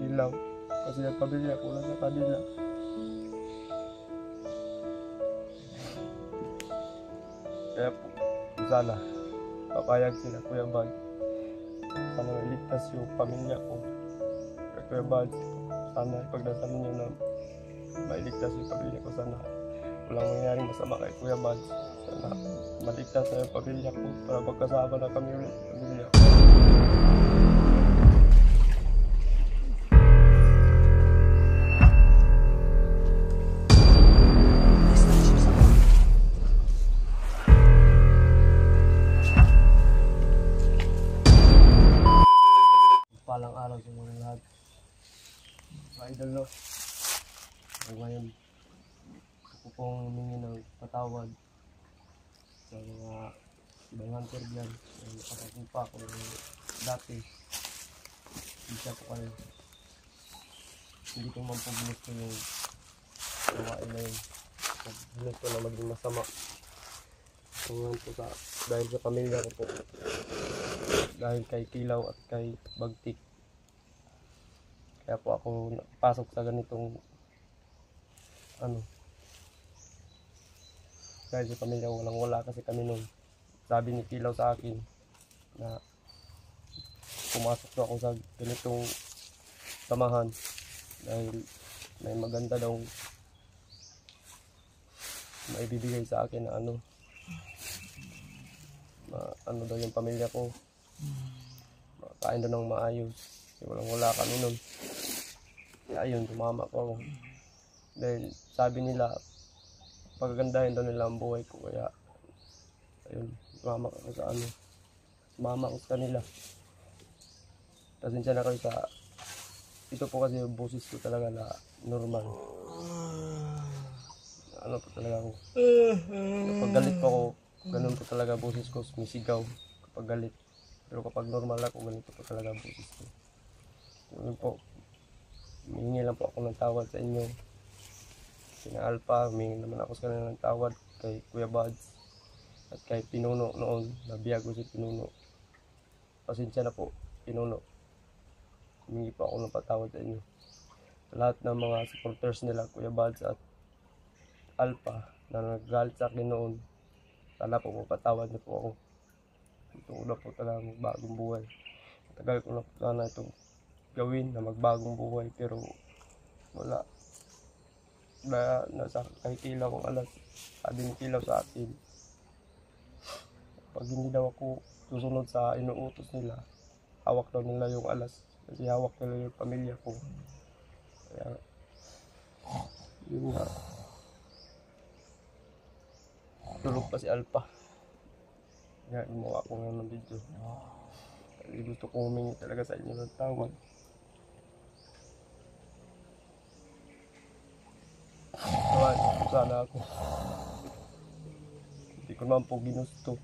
ilaw. Kasi ang pamilya ko lang sa kanila. Kaya po, sana, papayag sila, Kuya Bal. Sana iligtas yung pamilya ko. Kaya Kuya Bal, sana ipagdasal ninyo na mailigtas yung pamilya ko. Sana walang mangyaring masama kay Kuya Bal. Sana maligtas na yung pamilya ko para magkasama na kami ulit sa pamilya ko. Palang araw sa mga lahat. Mga idol, no? Ngayon, ako pong humingi ng patawad sa mga ibang hunter dyan. Nakapagin pa ako dati. Hindi siya po kayo. Hindi ko man po ginusto yung gawain na yun. Ginusto na maging masama. Ngayon po dahil sa pamilya ko po. Dahil kay Kilaw at kay Bagtik. Kaya po ako napasok sa ganitong dahil sa pamilya ko wala kasi kami nun. Sabi ni Kilaw sa akin na pumasok na ako sa ganitong samahan dahil may maganda daw maibibigay sa akin na daw yung pamilya ko. Makain daw ng maayos. Kasi wala kami nun. Kaya ayun, tumama ko ako. Dahil sabi nila, pagagandahin daw nila ang buhay ko. Kaya ayun, tumama ko sa Sumama ko sa kanila. Pasensya na kayo sa ito po kasi yung boses ko talaga na normal. Po talaga ako. Kapag galit po ako, ganun po talaga boses ko, sumisigaw kapag galit. Pero kapag normal ako, ganito po talaga boses ko. Yun po, humingi lang po ako ng tawad sa inyo. Sina Alpha, humingi naman ako sa kanila ng tawad kay Kuya Buds at kay Pinuno noon, nabiyag ko si Pinuno. Pasensya na po, Pinuno. Humingi po ako ng patawad sa inyo. Sa lahat ng mga supporters nila, Kuya Buds at Alpha, na naggalit sa akin noon, sana po mapatawad na po ako. Ito ko na po talaga magbagong buhay. Matagal ko na po sana itong gawin na magbagong buhay, pero wala. Nasa kay Kilaw ang alas. Sabi ni Kilaw sa akin, pag hindi daw ako susunod sa inuutos nila, hawak daw nila yung alas. Kasi hawak nila yung pamilya ko. Kaya, yun nga. Tulog pa si Alpha. Kaya gumawa ko nga ng video. Kasi gusto kong humingi talaga sa inyo ng tawad. Tawad po sana ako. Hindi ko naman po ginusto.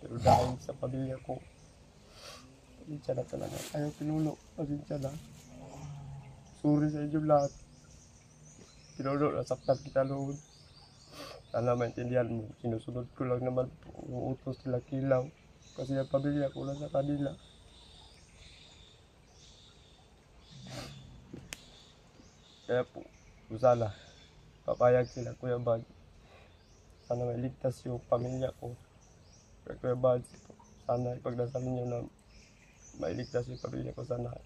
Pero dahil sa pamilya ko, pasensya na talaga. Ayaw Pinuno, pasensya na. Sorry sa inyo lahat. Pinuno, nasaktan kita noon. Sana maintindihan mo, sinusunod ko lang naman po yung utos nila Kilaw. Kasi ang pamilya ko lang sa kanila. Kaya po, sana, papayag sila Kuya Bal. Sana mailigtas yung pamilya ko. Kaya Kuya Bal, sana ipagdasal ninyo na mailigtas yung pamilya ko. Sana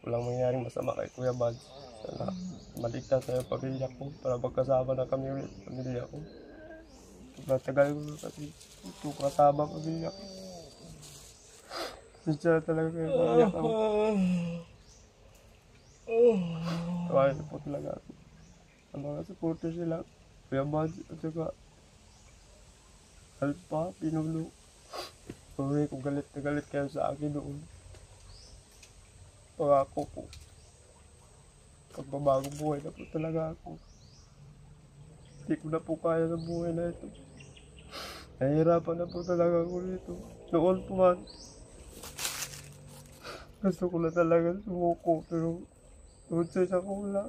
walang mangyaring masama kay Kuya Bal. Sana maligtas na yung pamilya ko para magkasama na kami ulit sa pamilya ko. Matagal ko na kasi ito kasama pamilya ko. Siya talaga kayo pamilya ko. Tawain na po talaga ako. Ang mga supporters nila, Kuya Buds at saka Alpha, Pinuno. Sorry kung galit na galit kayo sa akin noon. Pangako po, pagbabagong buhay na po talaga ako. Hindi ko na po kaya sa buhay na ito. Nahihirapan na po talaga ako dito. Noon po man, gusto ko na talaga sumuko, pero doon sa isang wala.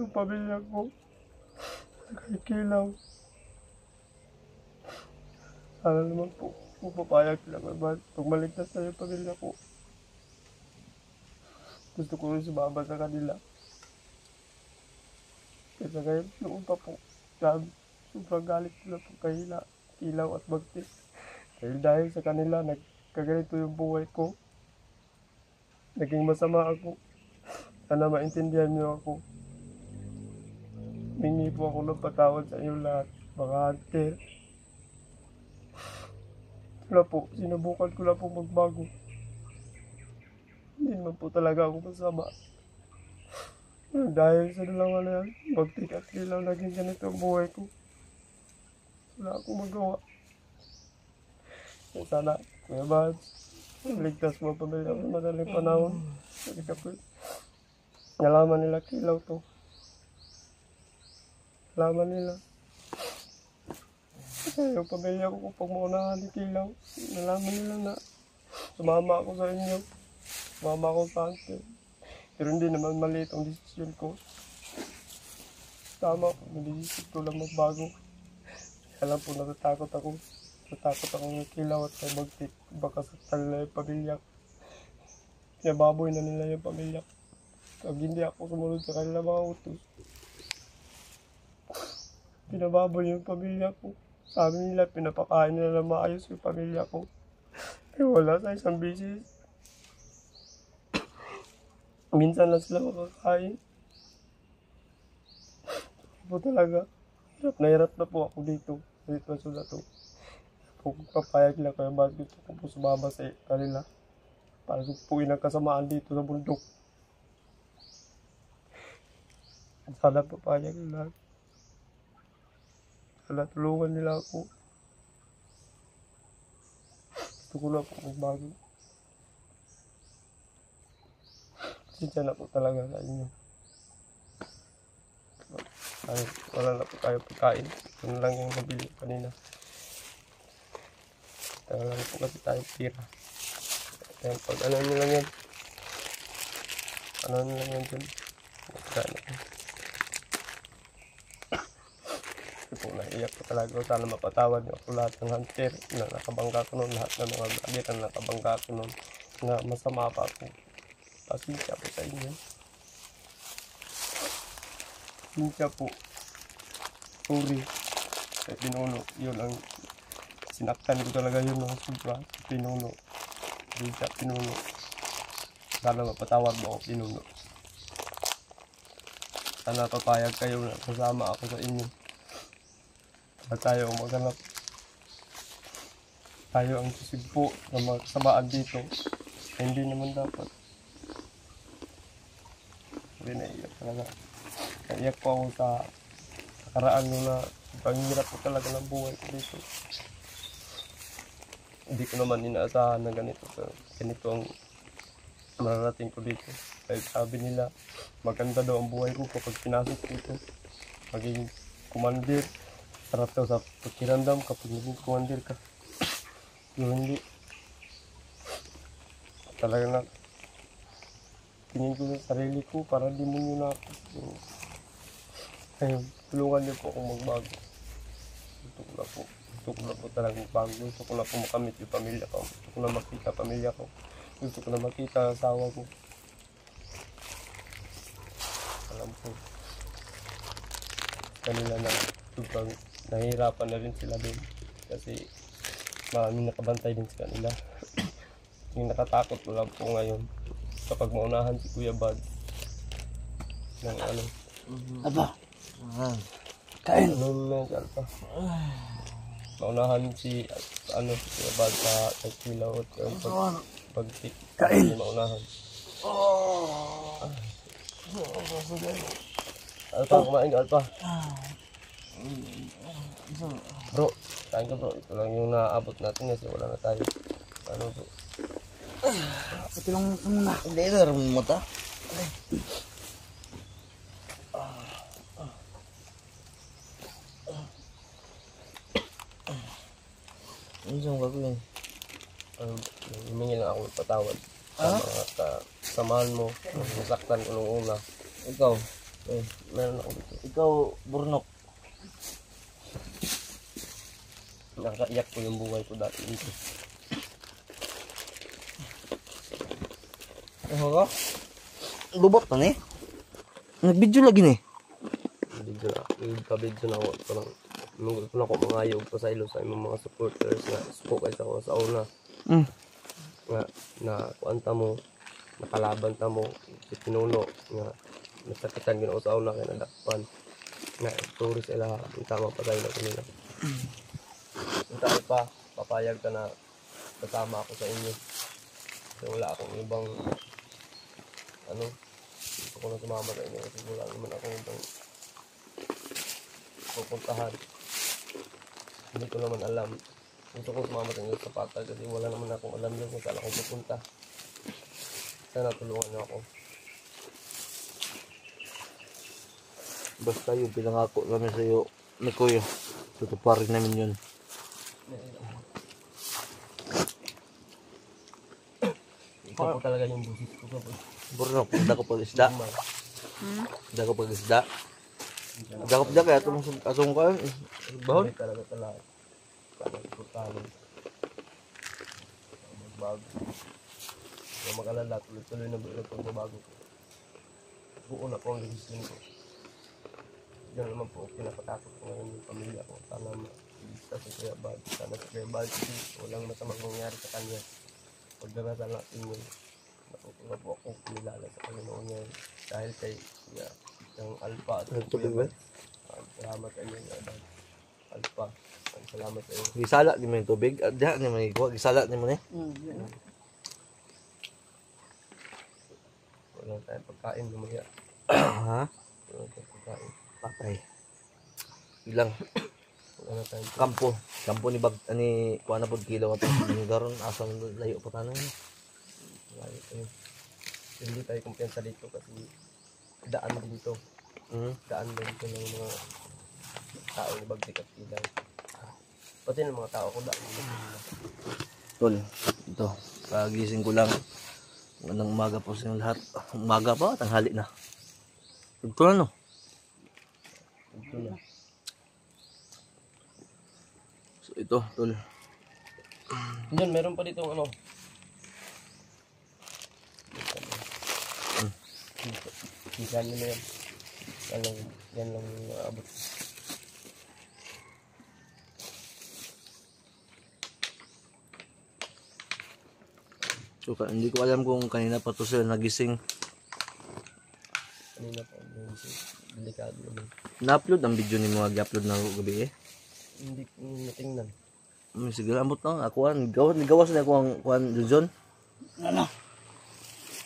Yung pamilya ko, kay Kilaw. Sana naman po, papayag sila Kuya Bal. Pag maligtas na yung pamilya ko, Gusto ko rin sumama sa kanila. Kaya ngayon, noon pa po, sobrang galit sila po kay Kilaw at Bagtik. Dahil sa kanila, nagkaganito yung buhay ko. Naging masama ako. Sana maintindihan niyo ako. Mingi po ako ng patawad sa inyo lahat, mga hunter. Wala po, sinubukan ko lang po magbago. Hindi naman po talaga ako masama. Dahil sa dalawa na yan, Bagtik at Kilaw, naging ganito ang buhay ko. Wala akong magawa. Sana, Kuya Bads, ligtas mo ang pamilya ko madaling panahon. Kasi kapag nalaman nila Kilaw to. Nalaman nila. Kasi yung pamilya ko kapag maunahan ni Kilaw, nalaman nila na sumama ako sa inyo. Sumama ako sa hunter. Pero hindi naman mali itong desisyon ko. Tama po, nilisip ko lang magbago. Kaya lang po natatakot ako. Natatakot ako ng Kilaw at kay Bagtik. Baka saktan nila yung pamilya ko. Pinababoy na nila yung pamilya ko. Pag hindi ako sumunod sa kanila mga utos. Pinababoy yung pamilya ko. Sabi nila, pinapakain nila na maayos yung pamilya ko. Pero wala sa isang bisis. Minsan lang sila makakain. Po talaga. Hirap na po ako dito. Sa sitwasyon na to. Kung papayag lang kaya bakit gusto ko po sumama sa kanila. Para supuin ang kasamaan dito sa bundok. Sana papayag lang. Sana tulungan nila ako. Gusto ko na po magbago. Sensya na po talaga sa inyo. Ay, wala na po tayo pagkain. Yun lang yung nabili kanina. Wala lang po kasi tayo pira. Kaya pag ano nyo lang yan. Ano nyo lang yan dun. Magkain ako. Kasi po naiiyak ko talaga. Sana mapatawad nyo ako lahat ng hunter na nakabangga ko nun. Lahat ng mga bagay na nakabangga ko nun. Na masama pa ako. Pasensya po sa inyo. Pasensya po. Sorry. Kaya Pinuno. Yun ang sinaktan ko talaga yun ng sobra. Pinuno. Pasensya Pinuno. Sana mapatawad mo ako Pinuno. Sana papayag kayo na kasama ako sa inyo. At tayo maghanap. Tayo ang susigpo na mga kasamaan dito. Hindi naman dapat. Hindi naiyak talaga. Naiyak po ako sa nakaraan nyo na panghirap ko talaga ng buhay ko dito. Hindi ko naman inaasahan na ganito ang mararating ko dito. Dahil sabi nila, maganda daw ang buhay ko kapag pinasok dito. Maging kumandir. Sarap daw sa pakiramdam kapag naging kumandir ka. Yung hindi. Talaga na tingin ko sa sarili ko para demonyo na ako. So, ayun, tulungan niyo po akong magbago. Gusto ko na po talagang magbago. Gusto ko na po makamit yung pamilya ko. Gusto ko na makita pamilya ko. Gusto ko na makita asawa ko. Alam ko. Kanila na sobrang nahihirapan na rin sila din. Kasi maraming nakabantay din sa kanila. Yung nakatakot ko lang po ngayon. Kapag maunahan si Kuya Bad ng ano. Aba. Kain. Ano na si Alpha. Maunahan si Kuya Bad sa Kilaw at Bagtik. Kain. Maunahan. Alpha, kumain ka Alpha. Bro, kain ka bro. Ito lang yung naabot natin kasi wala na tayo. Ano bro? Ito lang muna. Hindi, naroon mo ta. Ano siyang gagawin? Humingi lang ako ng patawad sa mga kasamahan mo. Nasaktan ko nung una. Ikaw, Meron ako dito. ikaw, Burnok. Nakaiyak ko yung buhay ko dati dito. Ano ka? Lubot na ni. Nagbidyo lagi ni. Video na. Nagka-video na ako. Parang, nung na ako mangayog pa sa ilo sa imong mga supporters nga suko kayo sa ako sa una. Nga, na kuanta mo, nakalaban ta mo, si Pinuno, nga, nasakitan gano'n sa una kaya nadakpan. Nga, story sila, ang tama pa tayo na kanila. Kung tayo pa, papayag ka na kasama ako sa inyo. Kasi wala akong ibang, gusto ko na sumama sa inyo kasi wala naman akong ibang pupuntahan. Hindi ko naman alam. Gusto ko sumama sa inyo sa Patag kasi wala naman akong alam yun kung saan ako pupunta. Sana tulungan niyo ako. Basta yung pinangako namin sa iyo ni Kuya. Tutuparin namin yun. Ikaw po talaga yung busis ko. Burnok, hindi ko pag isda. Hindi ko pag isda. Dakop da kaya itong asong ka. Bahon? Hindi talaga talaga. Parang putalo. Magbago. Kung mag-alala, tuloy-tuloy na pagbabago ko. Buo na po ang decision ko. Diyan naman po, pinapatakot ko ngayon yung pamilya ko. Sana sa Kuya Bal. Sana sa Kuya Bal, walang masamang mangyari sa kanya. Pagdarasal natin yun. Natutuwa po ako kumilala sa Panginoon ngayon. Dahil kay yung Alpha at Kuya Bal. Salamat sa inyo. Alpha. Salamat sa inyo. Gisala ni mo yung tubig. Diyan ni mo yung gisala ni mo ni. Wala tayong pagkain lumaya. Ha? Wala tayong pagkain. Patay. Ilang Wala tayong kampo. Kampo ni bag ani kuha na pod kilo at yung garon asa layo pa tanan. pagkain. Hindi tayo kumpiyansa dito kasi daan din to. Daan din to ng mga tao ni Bagtik at Ilang. Pati ng mga tao ko daan din nila. Tol, ito. Pagising ko lang. Magandang umaga po sa inyo lahat. Umaga pa, tanghali na. Ito na no. Ito na. So ito, tol. Diyan, meron pa dito ano. Yan na yan. Yan lang abot. So hindi ko alam kung kanina pa to sila nagising. Kanina pa. Delikado naman. Na-upload ang video ni mga upload na gabi eh. Hindi ko natingnan. Sige lang amot na. Ako gawas na ako ang kuhan John. Ano?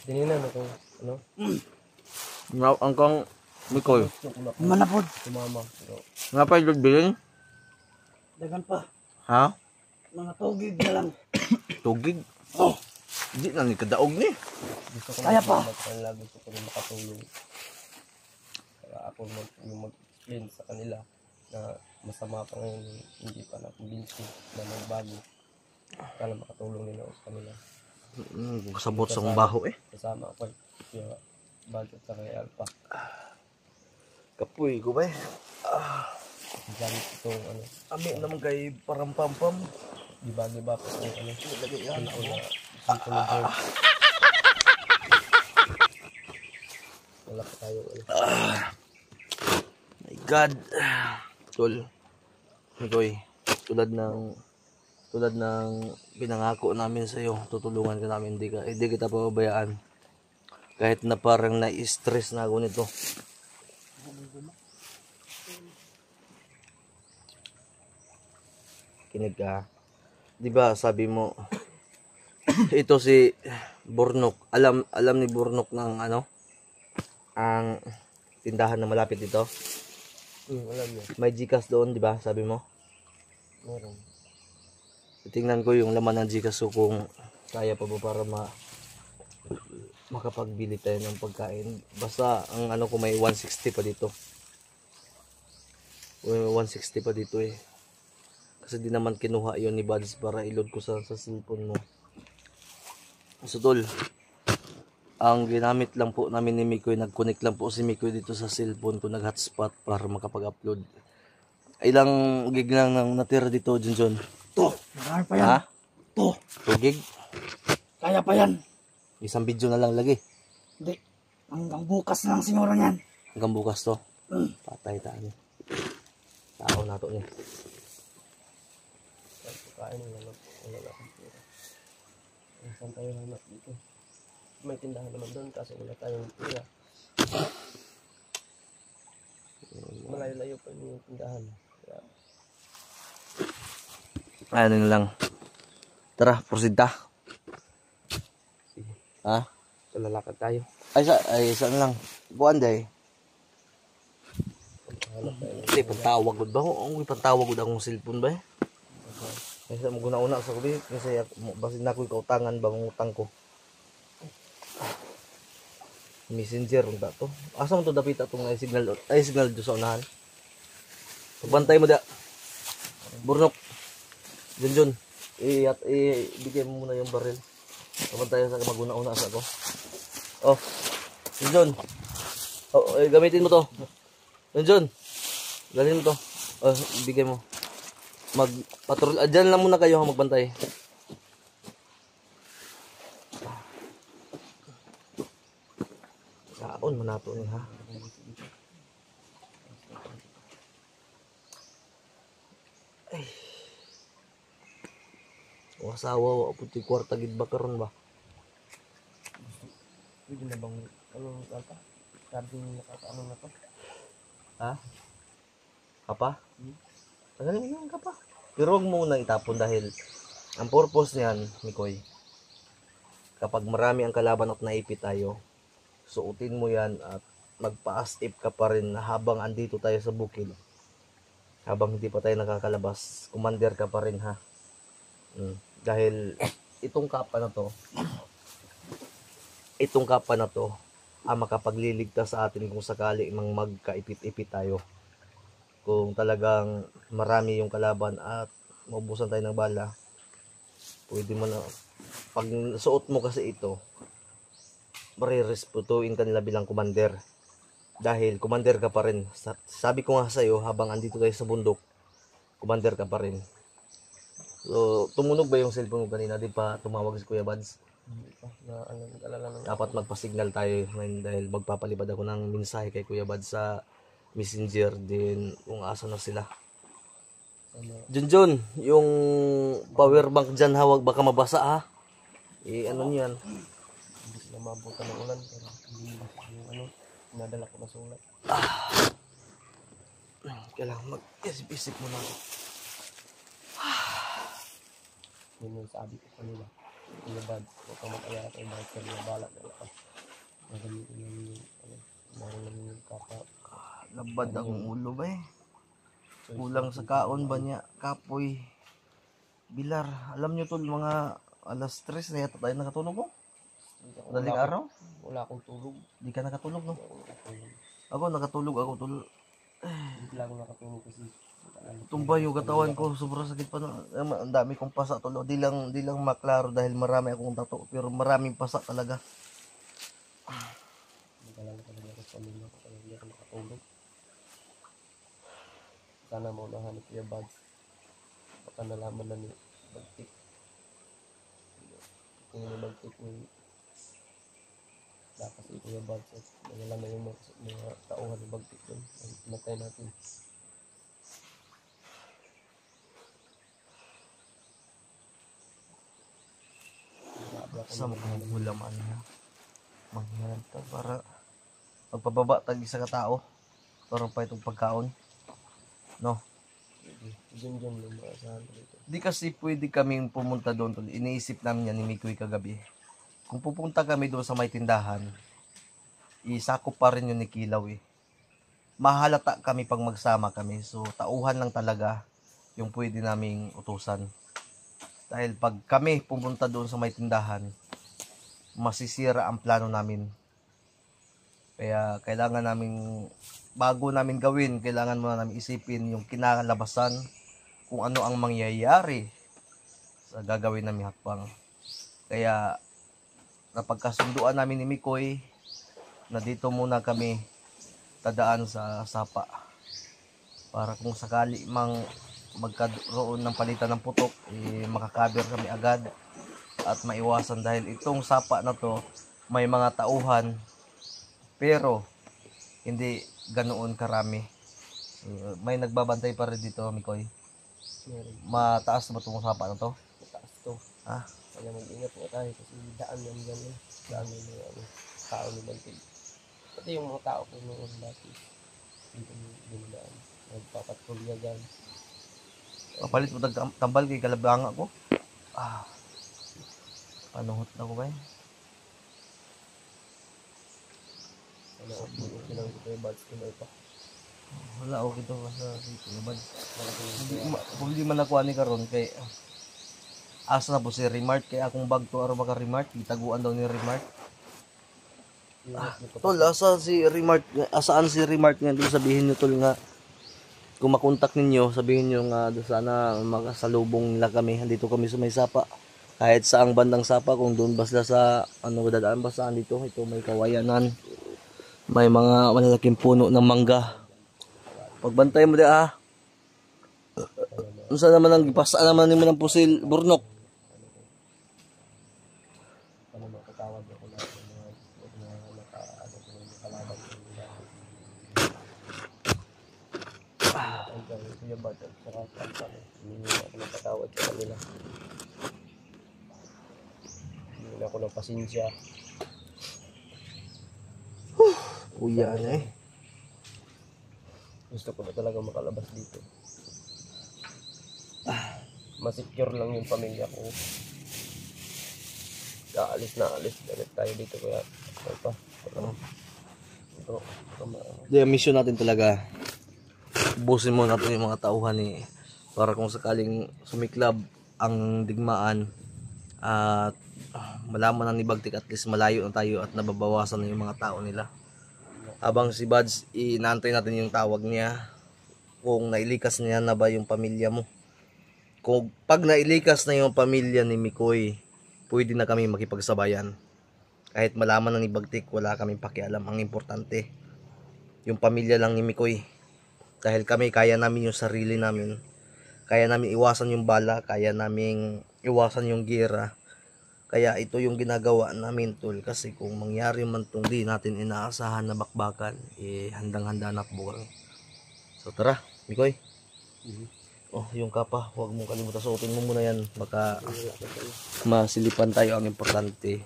Tininan ako. Ano? Ang kang Mikoy. Manapod. Sumama. Pero Nga pa yung bilin? Dagan pa. Ha? Mga tugig na lang. Tugig? Oh, Hindi na ni kadaog ni. gusto ko Kaya pa. kanila. Gusto ko rin makatulong. Para ako yung mag-explain sa kanila na masama pa ngayon. Hindi pa na-convince na magbago. Sana makatulong din ako sa kanila. Kasabot sa baho eh. Kasama ako kaya budget sa kay Alpha. Kapoy ko ba eh. Gamit itong ano. Ami naman kay parang pampam. Giba-giba pa itong ano. Lagay yan. Simple na bird. Wala pa tayo ano. My God. Tol. Mikoy. Tulad ng pinangako namin sa iyo, tutulungan ka namin, hindi kita pababayaan. Kahit na parang na-stress na ako nito. Kinig ka. 'Di ba sabi mo ito si Burnok. Alam ni Burnok ng ano? Ang tindahan na malapit dito. Alam niyo. May Gcash doon, 'di ba? Sabi mo. Meron. Tingnan ko yung laman ng Gcash ko kung kaya pa ba para makapagbili tayo ng pagkain. Basta ang ano ko may 160 pa dito. May 160 pa dito eh. Kasi di naman kinuha yon ni Buds para i-load ko sa cellphone mo. So tol, ang ginamit lang po namin ni Mikoy, nag-connect lang po si Mikoy dito sa cellphone ko, nag-hotspot para makapag-upload. Ilang gig lang nang natira dito, Junjun? to. Marami pa yan. Ha? To. 2 gig? Kaya pa yan. Isang video na lang lagi. Hindi. Hanggang bukas na lang siguro yan. Hanggang bukas to. Patay tayo. Tao na to niya. Kain ng lalap. Wala na akong pera. Saan tayo hanap dito? May tindahan naman doon kaso wala tayong pera. Malayo-layo pa yung tindahan. Kaya, Ano na lang. Tara, proceed ta. Ha? so lalakad tayo. Ay, saan lang? Buwan day. Hanap tayo. Hindi, pantawag ko ba? Ang pantawag ko akong cellphone ba? Kasi mo guna-una sa kubi. Kasi basin na ko kautangan ba ang utang ko. Messenger ang to. Asa mo to dapit atong signal do sa unahan. Pagbantay mo da. Burnok. Junjun. Bigay mo muna yung baril. Pagbantay sa maguna-una sa ako. Oh. Junjun. Oh, gamitin mo to. Junjun. Dalhin mo to. Oh, bigay mo. Magpatrol. Diyan lang muna kayo magbantay. Kaon mo na ito ha. Ay. O asawa wa puti kwarta gid ba karon ba? Pwede na bang ano ata? Sabi nakakaano na to? Ha? Kapa? Tagalin mo yung kapa. Pero huwag mo nang itapon dahil ang purpose niyan, Mikoy, kapag marami ang kalaban at naipit tayo, suotin mo yan at magpa-as-if ka pa rin habang andito tayo sa bukid. Habang hindi pa tayo nakakalabas, commander ka pa rin ha. Dahil itong kapa na to, ang makapagliligtas sa atin kung sakali mang magkaipit-ipit tayo. Kung talagang marami yung kalaban at maubusan tayo ng bala, pwede mo na, pag suot mo kasi ito, marirespetuin ka nila bilang commander. Dahil commander ka pa rin. Sabi ko nga sa iyo, habang andito tayo sa bundok, commander ka pa rin. So, tumunog ba yung cellphone mo kanina? Di pa tumawag si Kuya Bads? Hindi pa na ano nag-alala ng Dapat magpa-signal tayo ngayon dahil magpapalipad ako ng mensahe kay Kuya Bads sa Messenger din kung asa na sila. ano. Junjun, yung power bank dyan hawag baka mabasa ha. Ano niyan? Hindi sila mabutan ng ulan pero hindi yung ano nadala ko na sulat. Kailangan mag-isip-isip muna ako. Yun yung sabi ko kanila. Yung bad, huwag kang mag-alala kay Michael na bala na lang. Magamitin namin yung ano, meron namin yung kapa. Labad ang ulo ba eh. Kulang sa kaon ba niya? Kapoy. Bilar. Alam nyo tol, mga alas 3 na yata tayo nakatulog mo? Daling araw? Wala akong tulog. Di ka nakatulog no? Wala akong tulog. Ako tol. Hindi lang ako nakatulog kasi Tumba yung katawan ko, sobrang sakit pa na. Ang dami kong pasa tol. Di lang maklaro dahil marami akong tato. Pero maraming pasa talaga. nag-alala talaga ako sa pamilya ko kaya hindi ako nakatulog. Sana mo nahanap yung bags. Baka nalaman na ni Bagtik. Kung yung Bagtik ni dapat ito yung bags at nalaman yung mga tauhan ni Bagtik doon. Matay natin. Sa mga hulaman niya. Manghiran ka para magpababa tag isa ka tao. Parang pa itong pagkaon. No? Diyan yung maasahan ko dito. Di kasi pwede kaming pumunta doon. Tol. Iniisip namin yan ni Mikoy kagabi. Kung pupunta kami doon sa may tindahan, isakop pa rin yun ni Kilaw eh. Mahalata kami pag magsama kami. So tauhan lang talaga yung pwede naming utusan. Dahil pag kami pumunta doon sa may tindahan, masisira ang plano namin. Kaya kailangan namin, bago namin gawin, kailangan muna namin isipin yung kinalabasan, kung ano ang mangyayari sa gagawin namin hakbang. Kaya napagkasunduan namin ni Mikoy na dito muna kami tadaan sa sapa. Para kung sakali mang magkaroon ng palitan ng putok, makakaber kami agad at maiwasan dahil itong sapa na to may mga tauhan Pero hindi ganoon karami. May nagbabantay pa rin dito, Mikoy. Meron. Mataas na ba itong sapa na to? Mataas to. Ah, Kaya mag-ingat po tayo kasi daan yan dyan eh. Daan yung mga tao ni Bantig. Pati yung mga tao po noon dati. Dito dinadaan. Nagpapatrolya dyan. papalit mo tambal kay kalabanga ko. Ah, panuhot na ko ba yun? Ano, silang dito yung buds ko na ito. Wala ako dito sa dito naman. Kung hindi man nakuha ni karon kay asa na po si Remart kay akong bag to araw maka Remart gitaguan daw ni Remart. Tol, asa si Remart? Asaan si Remart nga? Doon sabihin nyo tol nga kung makontak ninyo, sabihin nyo nga doon sana makasalubong nila kami. Andito kami sa may sapa. Kahit saang bandang sapa, kung doon ba sila sa ano dadaan ba saan dito, ito may kawayanan. May mga malalaking puno ng mangga. Pagbantay mo di Unsa naman ang gipasa naman nimo ng pusil burnok? Ano makatawag ako na mga nakaano ko ng kalaban ko nila. Hanggang siya ba at saka pagkano. Hindi ako nakatawad sa kanila. Hindi ako ng pasensya. Kuya eh. Gusto ko na talaga makalabas dito. Masecure lang yung pamilya ko. Aalis na alis. Galit tayo dito kaya. Ano pa? Ito. Yung mission natin talaga. Busin mo natin yung mga tauhan para kung sakaling sumiklab ang digmaan at malaman na ni Bagtik at least malayo na tayo at nababawasan na yung mga tao nila. Habang si Buds, inaantay natin yung tawag niya kung nailikas niya na ba yung pamilya mo. Kung pag nailikas na yung pamilya ni Mikoy, pwede na kami makipagsabayan. Kahit malaman na ni Bagtik, wala kaming pakialam. Ang importante, yung pamilya lang ni Mikoy. Dahil kami, kaya namin yung sarili namin. Kaya namin iwasan yung bala, kaya namin iwasan yung gira. Kaya ito yung ginagawa namin tol. Kasi kung mangyari man itong di natin inaasahan na bakbakan, handang-handa na po kami. So tara, Mikoy. Oh, yung kapa, huwag mong kalimutan. Suotin mo muna yan. Baka masilipan tayo. Ang importante,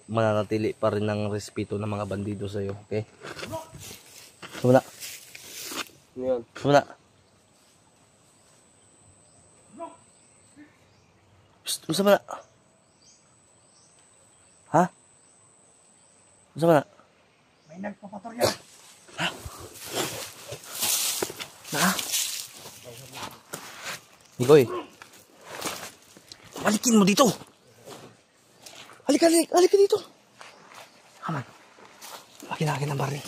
mananatili pa rin ng respeto ng mga bandido sa'yo. Okay? Sumula. Ngayon. Sumula. Psst, sumula. Ha? Sumula. May nagpapatorya. Mikoy, balikin mo dito. Halika dito. Aman. Akin ang baril.